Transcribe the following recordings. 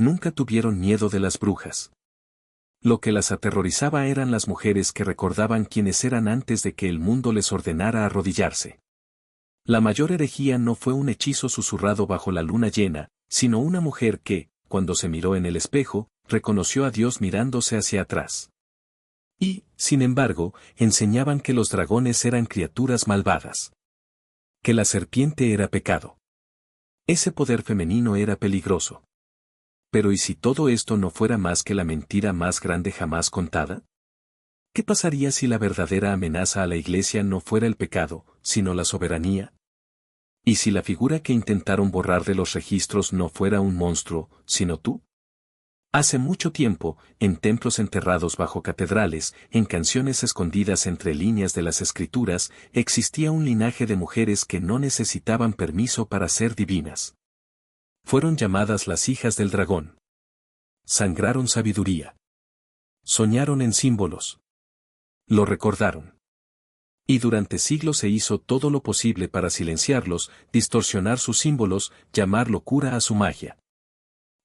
Nunca tuvieron miedo de las brujas. Lo que las aterrorizaba eran las mujeres que recordaban quiénes eran antes de que el mundo les ordenara arrodillarse. La mayor herejía no fue un hechizo susurrado bajo la luna llena, sino una mujer que, cuando se miró en el espejo, reconoció a Dios mirándose hacia atrás. Y, sin embargo, enseñaban que los dragones eran criaturas malvadas. Que la serpiente era pecado. Ese poder femenino era peligroso. Pero ¿y si todo esto no fuera más que la mentira más grande jamás contada? ¿Qué pasaría si la verdadera amenaza a la Iglesia no fuera el pecado, sino la soberanía? ¿Y si la figura que intentaron borrar de los registros no fuera un monstruo, sino tú? Hace mucho tiempo, en templos enterrados bajo catedrales, en canciones escondidas entre líneas de las escrituras, existía un linaje de mujeres que no necesitaban permiso para ser divinas. Fueron llamadas las hijas del dragón. Sangraron sabiduría. Soñaron en símbolos. Lo recordaron. Y durante siglos se hizo todo lo posible para silenciarlos, distorsionar sus símbolos, llamar locura a su magia.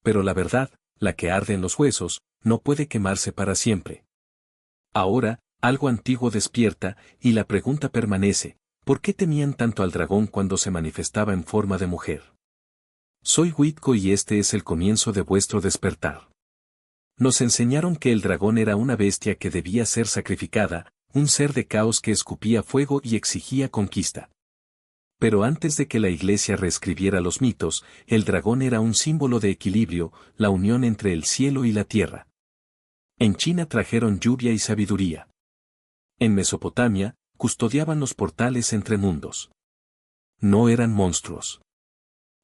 Pero la verdad, la que arde en los huesos, no puede quemarse para siempre. Ahora, algo antiguo despierta, y la pregunta permanece, ¿por qué temían tanto al dragón cuando se manifestaba en forma de mujer? Soy Witko y este es el comienzo de vuestro despertar. Nos enseñaron que el dragón era una bestia que debía ser sacrificada, un ser de caos que escupía fuego y exigía conquista. Pero antes de que la Iglesia reescribiera los mitos, el dragón era un símbolo de equilibrio, la unión entre el cielo y la tierra. En China trajeron lluvia y sabiduría. En Mesopotamia, custodiaban los portales entre mundos. No eran monstruos.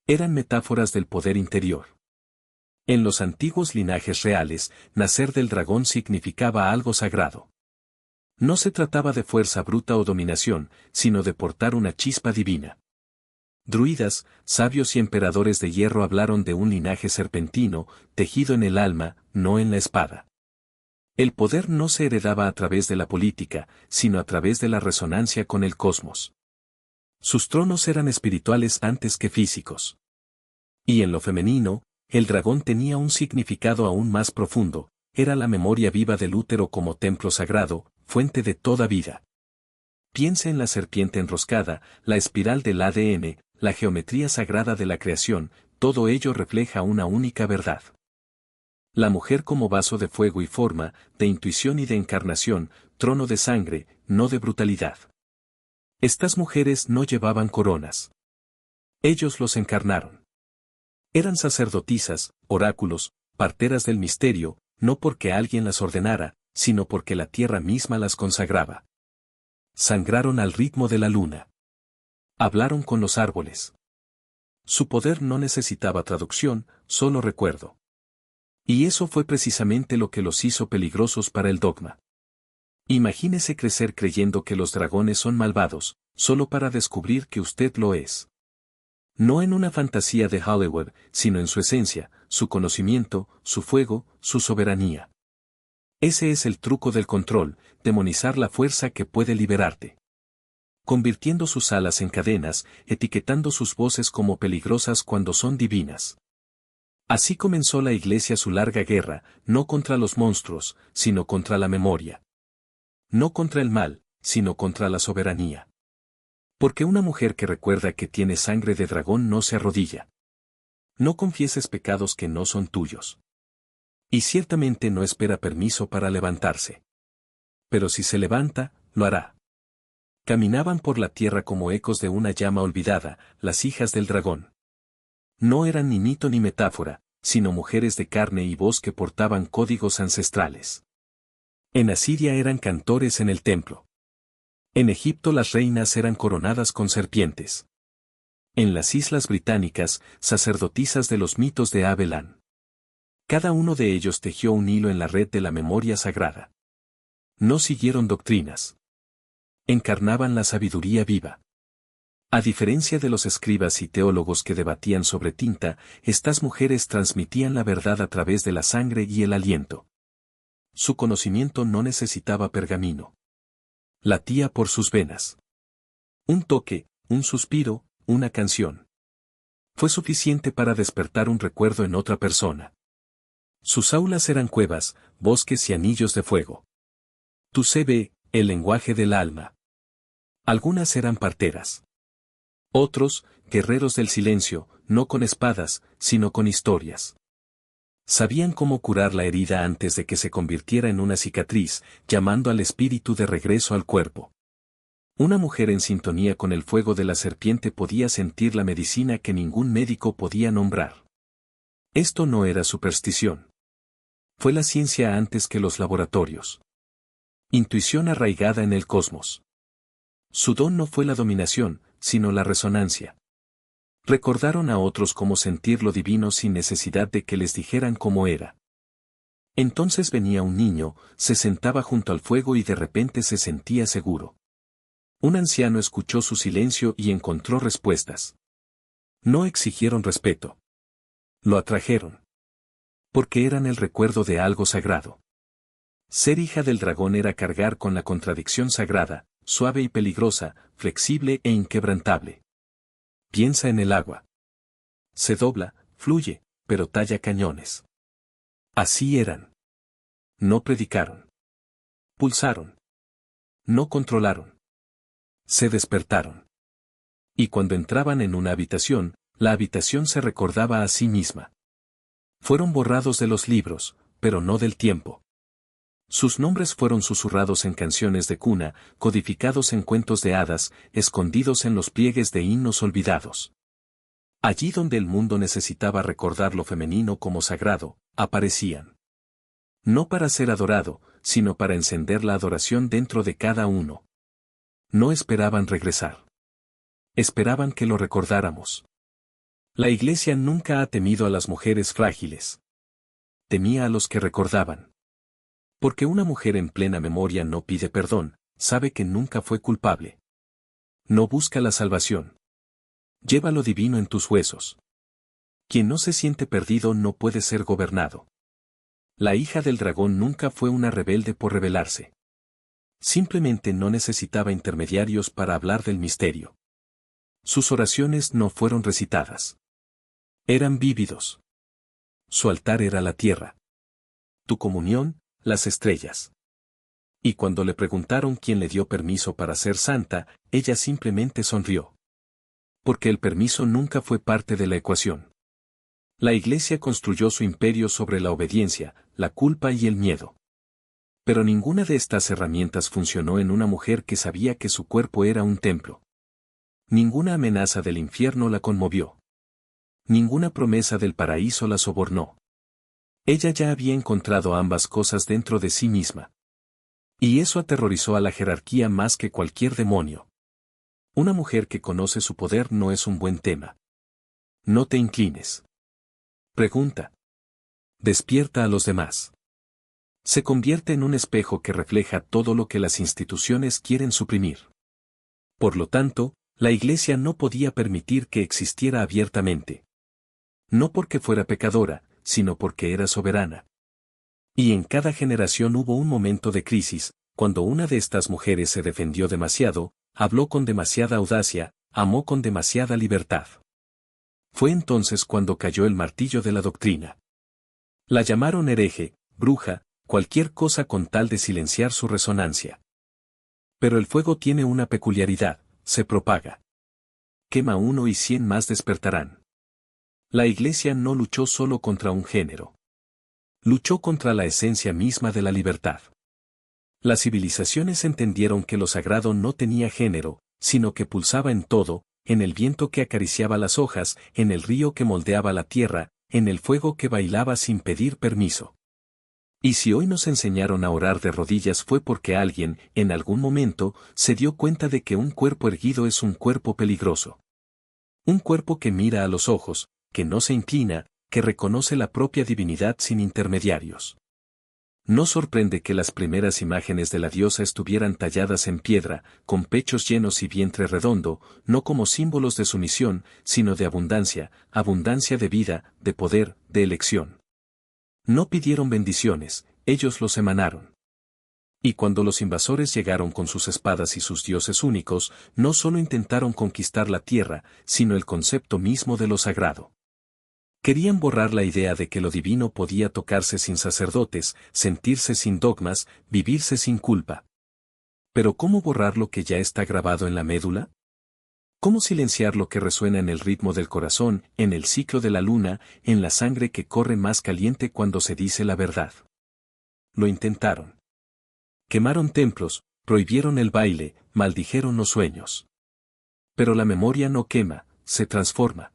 Eran metáforas del poder interior. En los antiguos linajes reales, nacer del dragón significaba algo sagrado. No se trataba de fuerza bruta o dominación, sino de portar una chispa divina. Druidas, sabios y emperadores de hierro hablaron de un linaje serpentino, tejido en el alma, no en la espada. El poder no se heredaba a través de la política, sino a través de la resonancia con el cosmos. Sus tronos eran espirituales antes que físicos. Y en lo femenino, el dragón tenía un significado aún más profundo, era la memoria viva del útero como templo sagrado, fuente de toda vida. Piense en la serpiente enroscada, la espiral del ADN, la geometría sagrada de la creación, todo ello refleja una única verdad. La mujer como vaso de fuego y forma, de intuición y de encarnación, trono de sangre, no de brutalidad. Estas mujeres no llevaban coronas. Ellos los encarnaron. Eran sacerdotisas, oráculos, parteras del misterio, no porque alguien las ordenara, sino porque la tierra misma las consagraba. Sangraron al ritmo de la luna. Hablaron con los árboles. Su poder no necesitaba traducción, solo recuerdo. Y eso fue precisamente lo que los hizo peligrosos para el dogma. Imagínese crecer creyendo que los dragones son malvados, solo para descubrir que usted lo es. No en una fantasía de Hollywood, sino en su esencia, su conocimiento, su fuego, su soberanía. Ese es el truco del control, demonizar la fuerza que puede liberarte. Convirtiendo sus alas en cadenas, etiquetando sus voces como peligrosas cuando son divinas. Así comenzó la Iglesia su larga guerra, no contra los monstruos, sino contra la memoria. No contra el mal, sino contra la soberanía. Porque una mujer que recuerda que tiene sangre de dragón no se arrodilla. No confieses pecados que no son tuyos. Y ciertamente no espera permiso para levantarse. Pero si se levanta, lo hará. Caminaban por la tierra como ecos de una llama olvidada, las hijas del dragón. No eran ni mito ni metáfora, sino mujeres de carne y voz que portaban códigos ancestrales. En Asiria eran cantores en el templo. En Egipto las reinas eran coronadas con serpientes. En las islas británicas, sacerdotisas de los mitos de Abelan. Cada uno de ellos tejió un hilo en la red de la memoria sagrada. No siguieron doctrinas. Encarnaban la sabiduría viva. A diferencia de los escribas y teólogos que debatían sobre tinta, estas mujeres transmitían la verdad a través de la sangre y el aliento. Su conocimiento no necesitaba pergamino. Latía por sus venas. Un toque, un suspiro, una canción. Fue suficiente para despertar un recuerdo en otra persona. Sus aulas eran cuevas, bosques y anillos de fuego. Tu ve, el lenguaje del alma. Algunas eran parteras. Otros, guerreros del silencio, no con espadas, sino con historias. Sabían cómo curar la herida antes de que se convirtiera en una cicatriz, llamando al espíritu de regreso al cuerpo. Una mujer en sintonía con el fuego de la serpiente podía sentir la medicina que ningún médico podía nombrar. Esto no era superstición. Fue la ciencia antes que los laboratorios. Intuición arraigada en el cosmos. Su don no fue la dominación, sino la resonancia. Recordaron a otros cómo sentir lo divino sin necesidad de que les dijeran cómo era. Entonces venía un niño, se sentaba junto al fuego y de repente se sentía seguro. Un anciano escuchó su silencio y encontró respuestas. No exigieron respeto. Lo atrajeron. Porque eran el recuerdo de algo sagrado. Ser hija del dragón era cargar con la contradicción sagrada, suave y peligrosa, flexible e inquebrantable. Piensa en el agua. Se dobla, fluye, pero talla cañones. Así eran. No predicaron. Pulsaron. No controlaron. Se despertaron. Y cuando entraban en una habitación, la habitación se recordaba a sí misma. Fueron borrados de los libros, pero no del tiempo. Sus nombres fueron susurrados en canciones de cuna, codificados en cuentos de hadas, escondidos en los pliegues de himnos olvidados. Allí donde el mundo necesitaba recordar lo femenino como sagrado, aparecían. No para ser adorado, sino para encender la adoración dentro de cada uno. No esperaban regresar. Esperaban que lo recordáramos. La Iglesia nunca ha temido a las mujeres frágiles. Temía a los que recordaban. Porque una mujer en plena memoria no pide perdón, sabe que nunca fue culpable. No busca la salvación. Lleva lo divino en tus huesos. Quien no se siente perdido no puede ser gobernado. La hija del dragón nunca fue una rebelde por rebelarse. Simplemente no necesitaba intermediarios para hablar del misterio. Sus oraciones no fueron recitadas. Eran vívidos. Su altar era la tierra. Tu comunión, las estrellas. Y cuando le preguntaron quién le dio permiso para ser santa, ella simplemente sonrió. Porque el permiso nunca fue parte de la ecuación. La Iglesia construyó su imperio sobre la obediencia, la culpa y el miedo. Pero ninguna de estas herramientas funcionó en una mujer que sabía que su cuerpo era un templo. Ninguna amenaza del infierno la conmovió. Ninguna promesa del paraíso la sobornó. Ella ya había encontrado ambas cosas dentro de sí misma. Y eso aterrorizó a la jerarquía más que cualquier demonio. Una mujer que conoce su poder no es un buen tema. No te inclines. Pregunta. Despierta a los demás. Se convierte en un espejo que refleja todo lo que las instituciones quieren suprimir. Por lo tanto, la Iglesia no podía permitir que existiera abiertamente. No porque fuera pecadora, sino porque era soberana. Y en cada generación hubo un momento de crisis, cuando una de estas mujeres se defendió demasiado, habló con demasiada audacia, amó con demasiada libertad. Fue entonces cuando cayó el martillo de la doctrina. La llamaron hereje, bruja, cualquier cosa con tal de silenciar su resonancia. Pero el fuego tiene una peculiaridad, se propaga. Quema uno y 100 más despertarán. La Iglesia no luchó solo contra un género. Luchó contra la esencia misma de la libertad. Las civilizaciones entendieron que lo sagrado no tenía género, sino que pulsaba en todo, en el viento que acariciaba las hojas, en el río que moldeaba la tierra, en el fuego que bailaba sin pedir permiso. Y si hoy nos enseñaron a orar de rodillas fue porque alguien, en algún momento, se dio cuenta de que un cuerpo erguido es un cuerpo peligroso. Un cuerpo que mira a los ojos, que no se inclina, que reconoce la propia divinidad sin intermediarios. No sorprende que las primeras imágenes de la diosa estuvieran talladas en piedra, con pechos llenos y vientre redondo, no como símbolos de sumisión, sino de abundancia, abundancia de vida, de poder, de elección. No pidieron bendiciones, ellos los emanaron. Y cuando los invasores llegaron con sus espadas y sus dioses únicos, no solo intentaron conquistar la tierra, sino el concepto mismo de lo sagrado. Querían borrar la idea de que lo divino podía tocarse sin sacerdotes, sentirse sin dogmas, vivirse sin culpa. Pero ¿cómo borrar lo que ya está grabado en la médula? ¿Cómo silenciar lo que resuena en el ritmo del corazón, en el ciclo de la luna, en la sangre que corre más caliente cuando se dice la verdad? Lo intentaron. Quemaron templos, prohibieron el baile, maldijeron los sueños. Pero la memoria no quema, se transforma.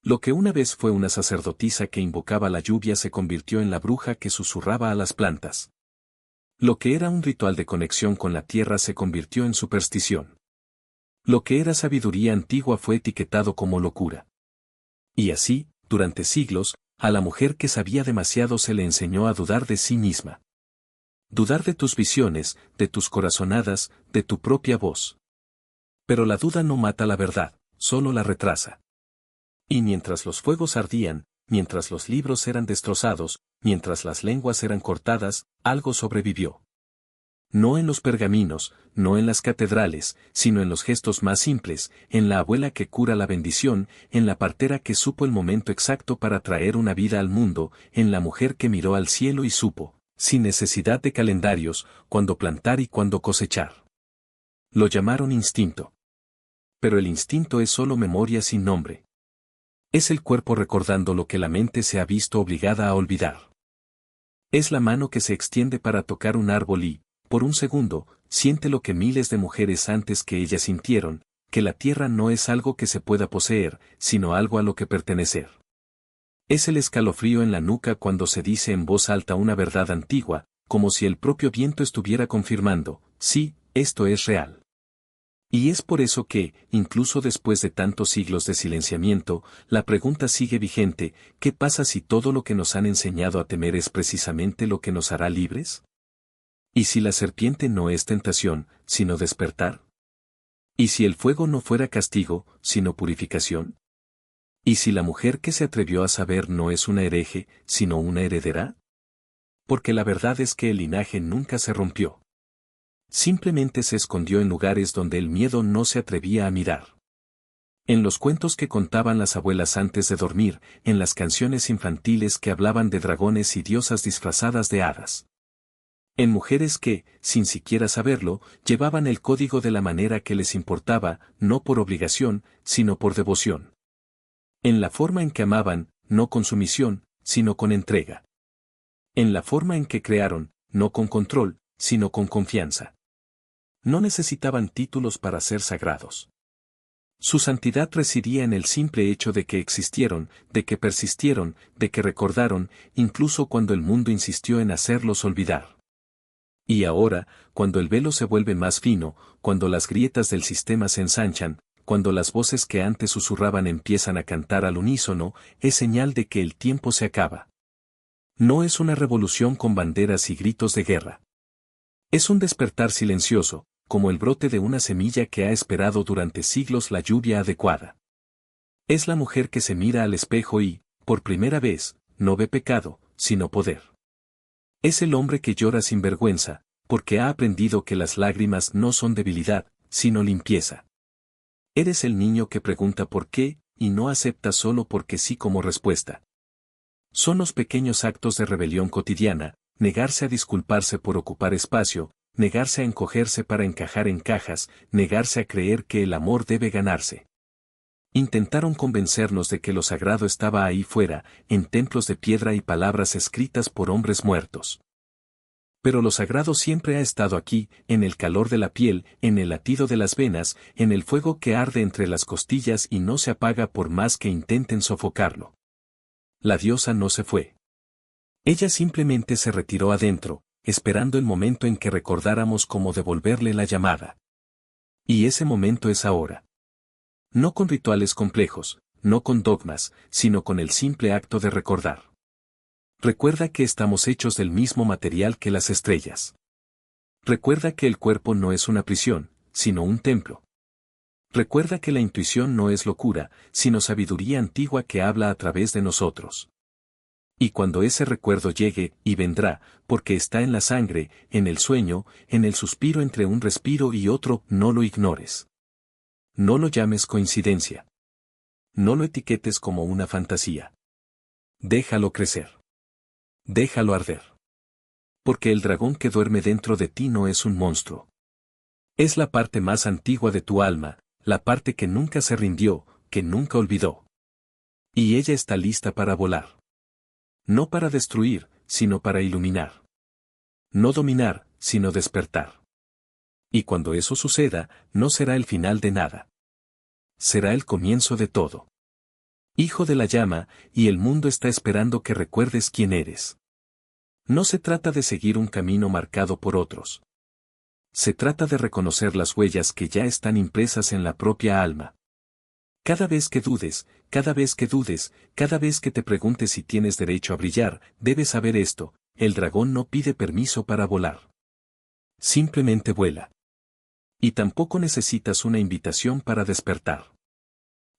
Lo que una vez fue una sacerdotisa que invocaba la lluvia se convirtió en la bruja que susurraba a las plantas. Lo que era un ritual de conexión con la tierra se convirtió en superstición. Lo que era sabiduría antigua fue etiquetado como locura. Y así, durante siglos, a la mujer que sabía demasiado se le enseñó a dudar de sí misma. Dudar de tus visiones, de tus corazonadas, de tu propia voz. Pero la duda no mata la verdad, solo la retrasa. Y mientras los fuegos ardían, mientras los libros eran destrozados, mientras las lenguas eran cortadas, algo sobrevivió. No en los pergaminos, no en las catedrales, sino en los gestos más simples, en la abuela que cura la bendición, en la partera que supo el momento exacto para traer una vida al mundo, en la mujer que miró al cielo y supo, sin necesidad de calendarios, cuándo plantar y cuándo cosechar. Lo llamaron instinto. Pero el instinto es solo memoria sin nombre. Es el cuerpo recordando lo que la mente se ha visto obligada a olvidar. Es la mano que se extiende para tocar un árbol y, por un segundo, siente lo que miles de mujeres antes que ella sintieron, que la tierra no es algo que se pueda poseer, sino algo a lo que pertenecer. Es el escalofrío en la nuca cuando se dice en voz alta una verdad antigua, como si el propio viento estuviera confirmando, sí, esto es real. Y es por eso que, incluso después de tantos siglos de silenciamiento, la pregunta sigue vigente: ¿qué pasa si todo lo que nos han enseñado a temer es precisamente lo que nos hará libres? ¿Y si la serpiente no es tentación, sino despertar? ¿Y si el fuego no fuera castigo, sino purificación? ¿Y si la mujer que se atrevió a saber no es una hereje, sino una heredera? Porque la verdad es que el linaje nunca se rompió. Simplemente se escondió en lugares donde el miedo no se atrevía a mirar. En los cuentos que contaban las abuelas antes de dormir, en las canciones infantiles que hablaban de dragones y diosas disfrazadas de hadas. En mujeres que, sin siquiera saberlo, llevaban el código de la manera que les importaba, no por obligación, sino por devoción. En la forma en que amaban, no con sumisión, sino con entrega. En la forma en que crearon, no con control, sino con confianza. No necesitaban títulos para ser sagrados. Su santidad residía en el simple hecho de que existieron, de que persistieron, de que recordaron, incluso cuando el mundo insistió en hacerlos olvidar. Y ahora, cuando el velo se vuelve más fino, cuando las grietas del sistema se ensanchan, cuando las voces que antes susurraban empiezan a cantar al unísono, es señal de que el tiempo se acaba. No es una revolución con banderas y gritos de guerra. Es un despertar silencioso, como el brote de una semilla que ha esperado durante siglos la lluvia adecuada. Es la mujer que se mira al espejo y, por primera vez, no ve pecado, sino poder. Es el hombre que llora sin vergüenza, porque ha aprendido que las lágrimas no son debilidad, sino limpieza. Eres el niño que pregunta por qué, y no acepta solo porque sí como respuesta. Son los pequeños actos de rebelión cotidiana: negarse a disculparse por ocupar espacio, negarse a encogerse para encajar en cajas, negarse a creer que el amor debe ganarse. Intentaron convencernos de que lo sagrado estaba ahí fuera, en templos de piedra y palabras escritas por hombres muertos. Pero lo sagrado siempre ha estado aquí, en el calor de la piel, en el latido de las venas, en el fuego que arde entre las costillas y no se apaga por más que intenten sofocarlo. La diosa no se fue. Ella simplemente se retiró adentro, esperando el momento en que recordáramos cómo devolverle la llamada. Y ese momento es ahora. No con rituales complejos, no con dogmas, sino con el simple acto de recordar. Recuerda que estamos hechos del mismo material que las estrellas. Recuerda que el cuerpo no es una prisión, sino un templo. Recuerda que la intuición no es locura, sino sabiduría antigua que habla a través de nosotros. Y cuando ese recuerdo llegue, y vendrá, porque está en la sangre, en el sueño, en el suspiro entre un respiro y otro, no lo ignores. No lo llames coincidencia. No lo etiquetes como una fantasía. Déjalo crecer. Déjalo arder. Porque el dragón que duerme dentro de ti no es un monstruo. Es la parte más antigua de tu alma, la parte que nunca se rindió, que nunca olvidó. Y ella está lista para volar. No para destruir, sino para iluminar. No dominar, sino despertar. Y cuando eso suceda, no será el final de nada. Será el comienzo de todo. Hijo de la llama, y el mundo está esperando que recuerdes quién eres. No se trata de seguir un camino marcado por otros. Se trata de reconocer las huellas que ya están impresas en la propia alma. Cada vez que dudes, cada vez que dudes, cada vez que te preguntes si tienes derecho a brillar, debes saber esto: el dragón no pide permiso para volar. Simplemente vuela. Y tampoco necesitas una invitación para despertar.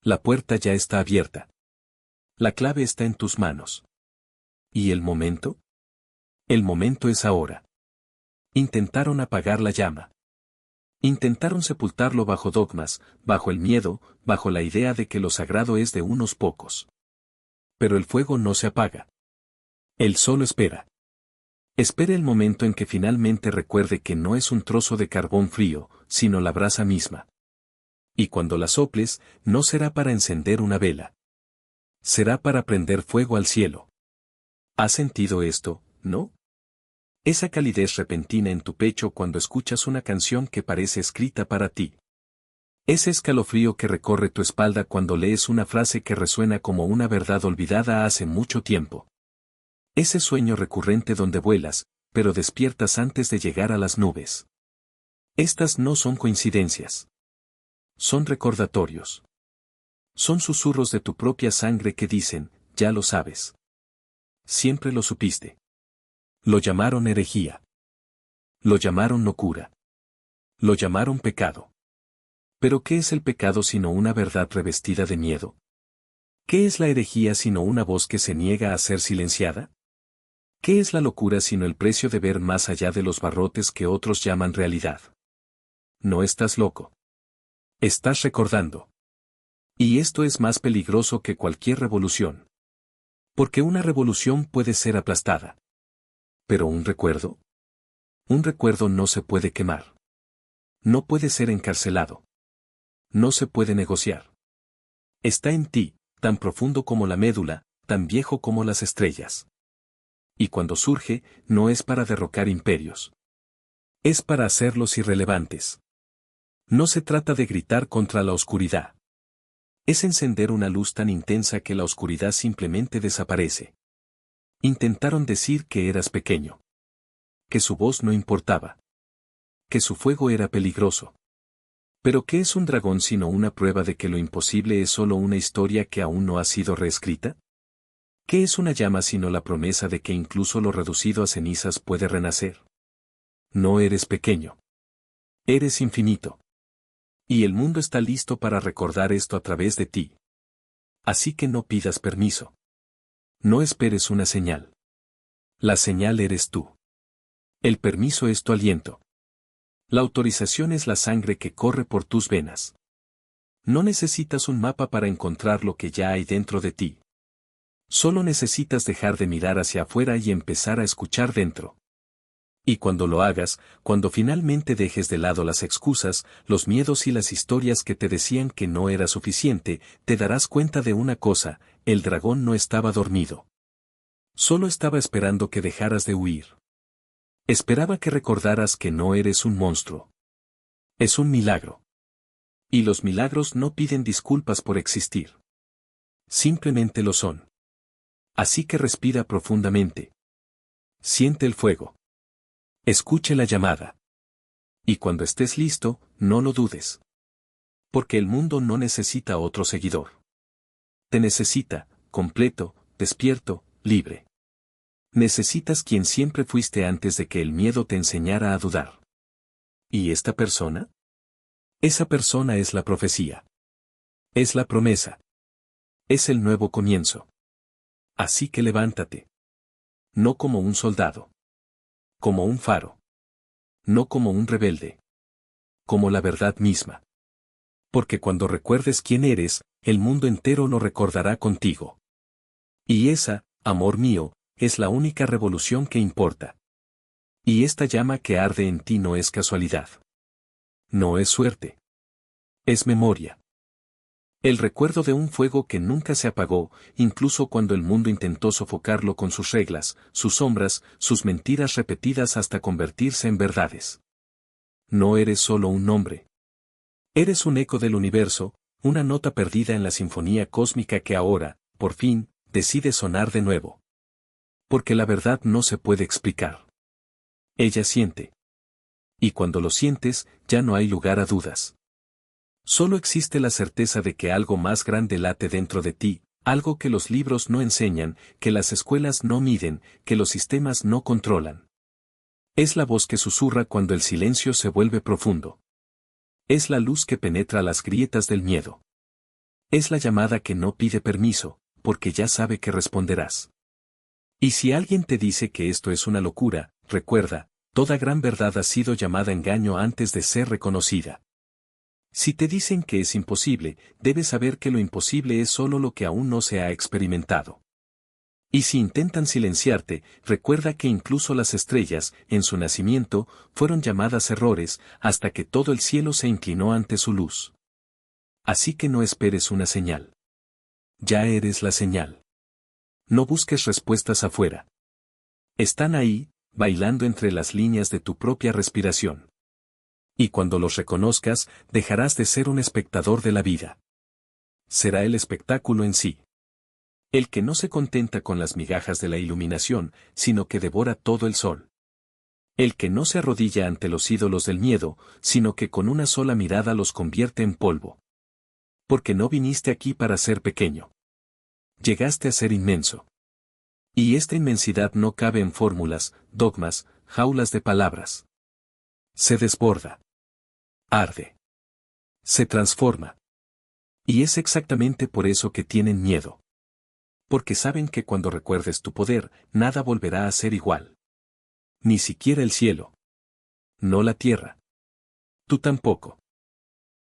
La puerta ya está abierta. La clave está en tus manos. ¿Y el momento? El momento es ahora. Intentaron apagar la llama. Intentaron sepultarlo bajo dogmas, bajo el miedo, bajo la idea de que lo sagrado es de unos pocos. Pero el fuego no se apaga. Él solo espera. Espera el momento en que finalmente recuerde que no es un trozo de carbón frío, sino la brasa misma. Y cuando la soples, no será para encender una vela. Será para prender fuego al cielo. ¿Has sentido esto, no? Esa calidez repentina en tu pecho cuando escuchas una canción que parece escrita para ti. Ese escalofrío que recorre tu espalda cuando lees una frase que resuena como una verdad olvidada hace mucho tiempo. Ese sueño recurrente donde vuelas, pero despiertas antes de llegar a las nubes. Estas no son coincidencias. Son recordatorios. Son susurros de tu propia sangre que dicen: ya lo sabes. Siempre lo supiste. Lo llamaron herejía. Lo llamaron locura. Lo llamaron pecado. ¿Pero qué es el pecado sino una verdad revestida de miedo? ¿Qué es la herejía sino una voz que se niega a ser silenciada? ¿Qué es la locura sino el precio de ver más allá de los barrotes que otros llaman realidad? No estás loco. Estás recordando. Y esto es más peligroso que cualquier revolución. Porque una revolución puede ser aplastada. Pero un recuerdo no se puede quemar. No puede ser encarcelado. No se puede negociar. Está en ti, tan profundo como la médula, tan viejo como las estrellas. Y cuando surge, no es para derrocar imperios. Es para hacerlos irrelevantes. No se trata de gritar contra la oscuridad. Es encender una luz tan intensa que la oscuridad simplemente desaparece. Intentaron decir que eras pequeño. Que su voz no importaba. Que su fuego era peligroso. Pero ¿qué es un dragón sino una prueba de que lo imposible es solo una historia que aún no ha sido reescrita? ¿Qué es una llama sino la promesa de que incluso lo reducido a cenizas puede renacer? No eres pequeño. Eres infinito. Y el mundo está listo para recordar esto a través de ti. Así que no pidas permiso. No esperes una señal. La señal eres tú. El permiso es tu aliento. La autorización es la sangre que corre por tus venas. No necesitas un mapa para encontrar lo que ya hay dentro de ti. Solo necesitas dejar de mirar hacia afuera y empezar a escuchar dentro. Y cuando lo hagas, cuando finalmente dejes de lado las excusas, los miedos y las historias que te decían que no era suficiente, te darás cuenta de una cosa: el dragón no estaba dormido. Solo estaba esperando que dejaras de huir. Esperaba que recordaras que no eres un monstruo. Es un milagro. Y los milagros no piden disculpas por existir. Simplemente lo son. Así que respira profundamente. Siente el fuego. Escuche la llamada. Y cuando estés listo, no lo dudes. Porque el mundo no necesita otro seguidor. Te necesita, completo, despierto, libre. Necesitas quien siempre fuiste antes de que el miedo te enseñara a dudar. ¿Y esta persona? Esa persona es la profecía. Es la promesa. Es el nuevo comienzo. Así que levántate. No como un soldado. Como un faro. No como un rebelde. Como la verdad misma. Porque cuando recuerdes quién eres, el mundo entero lo recordará contigo. Y esa, amor mío, es la única revolución que importa. Y esta llama que arde en ti no es casualidad. No es suerte. Es memoria. El recuerdo de un fuego que nunca se apagó, incluso cuando el mundo intentó sofocarlo con sus reglas, sus sombras, sus mentiras repetidas hasta convertirse en verdades. No eres solo un nombre. Eres un eco del universo, una nota perdida en la sinfonía cósmica que ahora, por fin, decide sonar de nuevo. Porque la verdad no se puede explicar. Ella siente. Y cuando lo sientes, ya no hay lugar a dudas. Solo existe la certeza de que algo más grande late dentro de ti, algo que los libros no enseñan, que las escuelas no miden, que los sistemas no controlan. Es la voz que susurra cuando el silencio se vuelve profundo. Es la luz que penetra las grietas del miedo. Es la llamada que no pide permiso, porque ya sabe que responderás. Y si alguien te dice que esto es una locura, recuerda, toda gran verdad ha sido llamada engaño antes de ser reconocida. Si te dicen que es imposible, debes saber que lo imposible es solo lo que aún no se ha experimentado. Y si intentan silenciarte, recuerda que incluso las estrellas, en su nacimiento, fueron llamadas errores, hasta que todo el cielo se inclinó ante su luz. Así que no esperes una señal. Ya eres la señal. No busques respuestas afuera. Están ahí, bailando entre las líneas de tu propia respiración. Y cuando los reconozcas, dejarás de ser un espectador de la vida. Será el espectáculo en sí. El que no se contenta con las migajas de la iluminación, sino que devora todo el sol. El que no se arrodilla ante los ídolos del miedo, sino que con una sola mirada los convierte en polvo. Porque no viniste aquí para ser pequeño. Llegaste a ser inmenso. Y esta inmensidad no cabe en fórmulas, dogmas, jaulas de palabras. Se desborda. Arde. Se transforma. Y es exactamente por eso que tienen miedo. Porque saben que cuando recuerdes tu poder, nada volverá a ser igual. Ni siquiera el cielo. No la tierra. Tú tampoco.